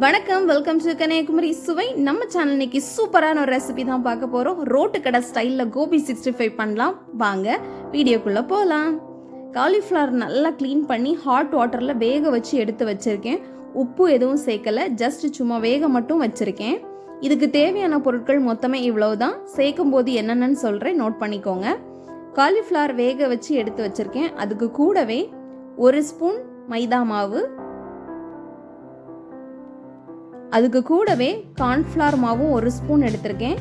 வணக்கம், welcome to Kanyakumari சுவை. நம்ம சேனல் இன்னைக்கு சூப்பரான ஒரு ரெசிபி தான் பார்க்க போகிறோம். ரோட்டு கடை ஸ்டைலில் கோபி 65 பண்ணலாம். வாங்க வீடியோக்குள்ளே போகலாம். காலிஃப்ளவர் நல்லா க்ளீன் பண்ணி ஹாட் வாட்டரில் வேக வச்சு எடுத்து வச்சுருக்கேன். உப்பு எதுவும் சேர்க்கலை, ஜஸ்ட் சும்மா வேக மட்டும் வச்சுருக்கேன். இதுக்கு தேவையான பொருட்கள் மொத்தமே இவ்வளவு தான். சேர்க்கும் போது என்னென்னு சொல்கிறேன், நோட் பண்ணிக்கோங்க. காலிஃப்ளவர் வேக வச்சு எடுத்து வச்சுருக்கேன். அதுக்கு கூடவே 1 ஸ்பூன் மைதா மாவு, அதுக்கு கூடவே கார்ன்ஃப்ளவர் மாவும் 1 ஸ்பூன் எடுத்திருக்கேன்.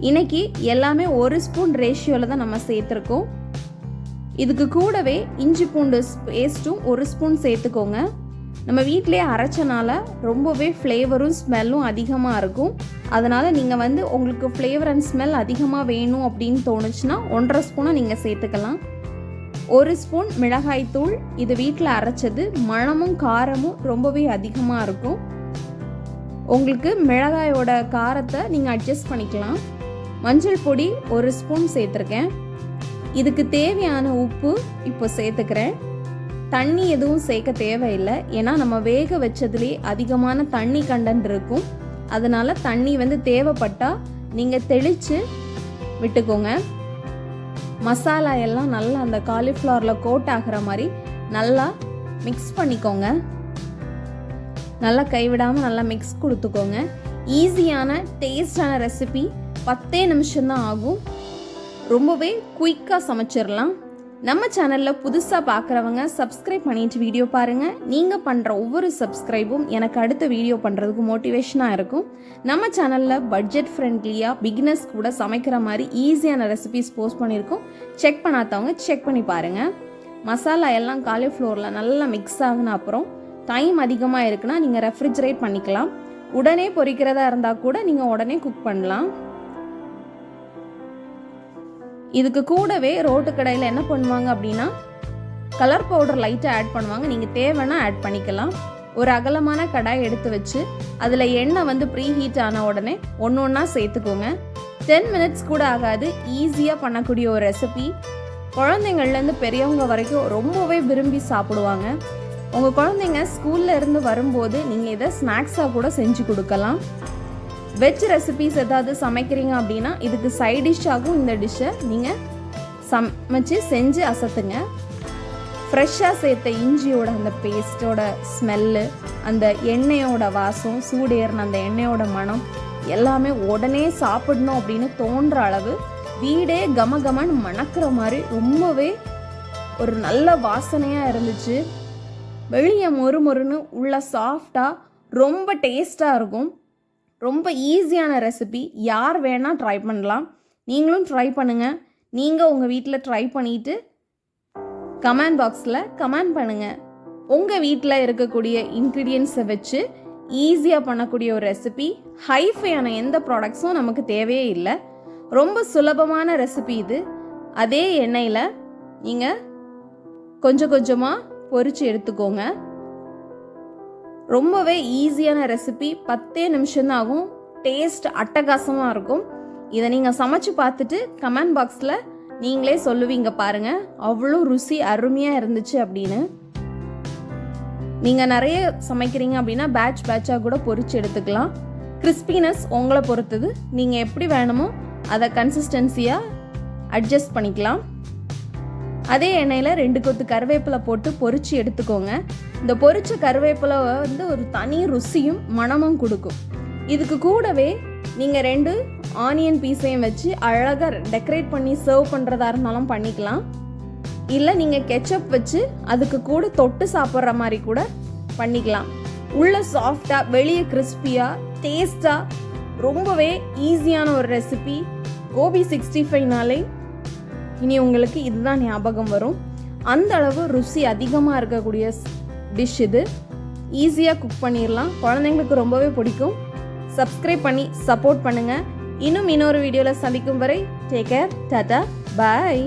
இன்னைக்கு எல்லாமே 1 ஸ்பூன் ரேஷியோவில் தான் நம்ம சேர்த்துருக்கோம். இதுக்கு கூடவே இஞ்சி பூண்டு பேஸ்ட்டும் 1 ஸ்பூன் சேர்த்துக்கோங்க. நம்ம வீட்டிலே அரைச்சனால ரொம்பவே ஃப்ளேவரும் ஸ்மெல்லும் அதிகமாக இருக்கும். அதனால் நீங்கள் உங்களுக்கு ஃப்ளேவர் அண்ட் ஸ்மெல் அதிகமாக வேணும் அப்படின்னு தோணுச்சுன்னா 1.5 ஸ்பூனை நீங்கள் சேர்த்துக்கலாம். 1 ஸ்பூன் மிளகாய்த்தூள், இது வீட்டில் அரைச்சது. மணமும் காரமும் ரொம்பவே அதிகமாக இருக்கும். உங்களுக்கு மிளகாயோட காரத்தை நீங்கள் அட்ஜஸ்ட் பண்ணிக்கலாம். மஞ்சள் பொடி 1 ஸ்பூன் சேர்த்துருக்கேன். இதுக்கு தேவையான உப்பு இப்போ சேர்த்துக்கிறேன். தண்ணி எதுவும் சேர்க்க தேவையில்லை, ஏன்னா நம்ம வேக வச்சதுலேயே அதிகமான தண்ணி கண்டென்ட் இருக்கும். அதனால் தண்ணி தேவைப்பட்டால் நீங்கள் தெளித்து விட்டுக்கோங்க. மசாலா எல்லாம் நல்லா அந்த காலிஃப்ளவரில் கோட் ஆகிற மாதிரி நல்லா மிக்ஸ் பண்ணிக்கோங்க. நல்லா கைவிடாமல் நல்லா மிக்ஸ் கொடுத்துக்கோங்க. ஈஸியான டேஸ்டான ரெசிபி, 10 நிமிஷம்தான் ஆகும். ரொம்பவே குயிக்காக சமைச்சிடலாம். நம்ம சேனலில் புதுசாக பார்க்குறவங்க சப்ஸ்கிரைப் பண்ணிட்டு வீடியோ பாருங்கள். நீங்கள் பண்ணுற ஒவ்வொரு சப்ஸ்கிரைபும் எனக்கு அடுத்த வீடியோ பண்ணுறதுக்கு மோட்டிவேஷனாக இருக்கும். நம்ம சேனலில் பட்ஜெட் ஃப்ரெண்ட்லியாக பிகினர்ஸ் கூட சமைக்கிற மாதிரி ஈஸியான ரெசிபிஸ் போஸ்ட் பண்ணியிருக்கோம். செக் பண்ணாதவங்க செக் பண்ணி பாருங்கள். மசாலா எல்லாம் காலிஃப்ளவரில் நல்லா மிக்ஸ் ஆகின அப்புறம் டைம் அதிகமாக இருக்குன்னா நீங்கள் ரெஃப்ரிஜரேட் பண்ணிக்கலாம். உடனே பொரிக்கிறதா இருந்தால் கூட நீங்கள் உடனே குக் பண்ணலாம். இதுக்கு கூடவே ரோட்டு கடையில் என்ன பண்ணுவாங்க அப்படின்னா கலர் பவுடர் லைட்டாக ஆட் பண்ணுவாங்க. நீங்கள் தேவைன்னா ஆட் பண்ணிக்கலாம். ஒரு அகலமான கடாய் எடுத்து வச்சு அதில் எண்ணெய் ப்ரீ ஹீட் ஆன உடனே ஒன்றா சேர்த்துக்கோங்க. 10 மினிட்ஸ் கூட ஆகாது. ஈஸியாக பண்ணக்கூடிய ஒரு ரெசிபி. குழந்தைங்கள்லேருந்து பெரியவங்க வரைக்கும் ரொம்பவே விரும்பி சாப்பிடுவாங்க. உங்கள் குழந்தைங்க ஸ்கூலில் இருந்து வரும்போது நீங்கள் இதை ஸ்நாக்ஸாக கூட செஞ்சு கொடுக்கலாம். வெஜ் ரெசிபிஸ் ஏதாவது சமைக்கிறீங்க அப்படின்னா இதுக்கு சைட் டிஷ்ஷாகவும் இந்த டிஷ்ஷை நீங்கள் சமைச்சு செஞ்சு அசத்துங்க. ஃப்ரெஷ்ஷாக சேர்த்த இஞ்சியோட அந்த பேஸ்ட்டோட ஸ்மெல்லு, அந்த எண்ணெயோட வாசம், சூடேறின அந்த எண்ணெயோட மனம் எல்லாமே உடனே சாப்பிடணும் அப்படின்னு தோன்ற அளவு வீடே கமகமன்னு மணக்கிற மாதிரி ரொம்பவே ஒரு நல்ல வாசனையாக இருந்துச்சு. வெளியே மொறுமொறுன்னு உள்ள சாஃப்டாக ரொம்ப டேஸ்ட்டாக இருக்கும். ரொம்ப ஈஸியான ரெசிபி, யார் வேணால் ட்ரை பண்ணலாம். நீங்களும் ட்ரை பண்ணுங்கள். நீங்கள் உங்கள் வீட்டில் ட்ரை பண்ணிவிட்டு கமெண்ட் பாக்ஸில் கமெண்ட் பண்ணுங்கள். உங்கள் வீட்டில் இருக்கக்கூடிய இன்க்ரீடியன்ஸை வச்சு ஈஸியாக பண்ணக்கூடிய ஒரு ரெசிபி. ஹைஃபையான எந்த ப்ராடக்ட்ஸும் நமக்கு தேவையே இல்லை. ரொம்ப சுலபமான ரெசிபி இது. அதே எண்ணெயில் நீங்கள் கொஞ்சம் கொஞ்சமாக பொரிச்சு எடுத்துக்கோங்க. ரொம்பவே ஈஸியான ரெசிபி, 10 நிமிஷம்தான் ஆகும். டேஸ்ட் அட்டகாசமாக இருக்கும். இதை நீங்கள் சமைச்சு பார்த்துட்டு கமெண்ட் பாக்ஸில் நீங்களே சொல்லுவீங்க பாருங்கள், அவ்வளோ ருசி அருமையாக இருந்துச்சு அப்படின்னு. நீங்கள் நிறைய சமைக்கிறீங்க அப்படின்னா பேட்சாக கூட பொரிச்சு எடுத்துக்கலாம். கிறிஸ்பினஸ் உங்களை பொறுத்தது. நீங்கள் எப்படி வேணுமோ அதை கன்சிஸ்டன்சியாக அட்ஜஸ்ட் பண்ணிக்கலாம். அதே எண்ணெயில் 2 கொத்து கருவேப்பிலை போட்டு பொரிச்சு எடுத்துக்கோங்க. இந்த பொரிச்ச கருவேப்பிலை ஒரு தனி ருசியும் மணமும் கொடுக்கும். இதுக்கு கூடவே நீங்கள் 2 ஆனியன் பீஸையும் வச்சு அழகாக டெக்கரேட் பண்ணி சர்வ் பண்ணுறதா இருந்தாலும் பண்ணிக்கலாம். இல்லை நீங்கள் கெச்சப் வச்சு அதுக்கு கூட தொட்டு சாப்பிட்ற மாதிரி கூட பண்ணிக்கலாம். உள்ள சாஃப்டாக, வெளியே கிறிஸ்பியாக, டேஸ்டாக ரொம்பவே ஈஸியான ஒரு ரெசிபி. கோபி 65னாலே இனி உங்களுக்கு இதுதான் ஞாபகம் வரும். அந்த அளவு ருசி அதிகமாக இருக்கக்கூடிய டிஷ் இது. ஈஸியாக குக் பண்ணிடலாம். குழந்தைங்களுக்கு ரொம்பவே பிடிக்கும். சப்ஸ்கிரைப் பண்ணி சப்போர்ட் பண்ணுங்கள். இன்னொரு வீடியோவில் சந்திக்கும் வரை டேக் கேர், டாடா, பாய்.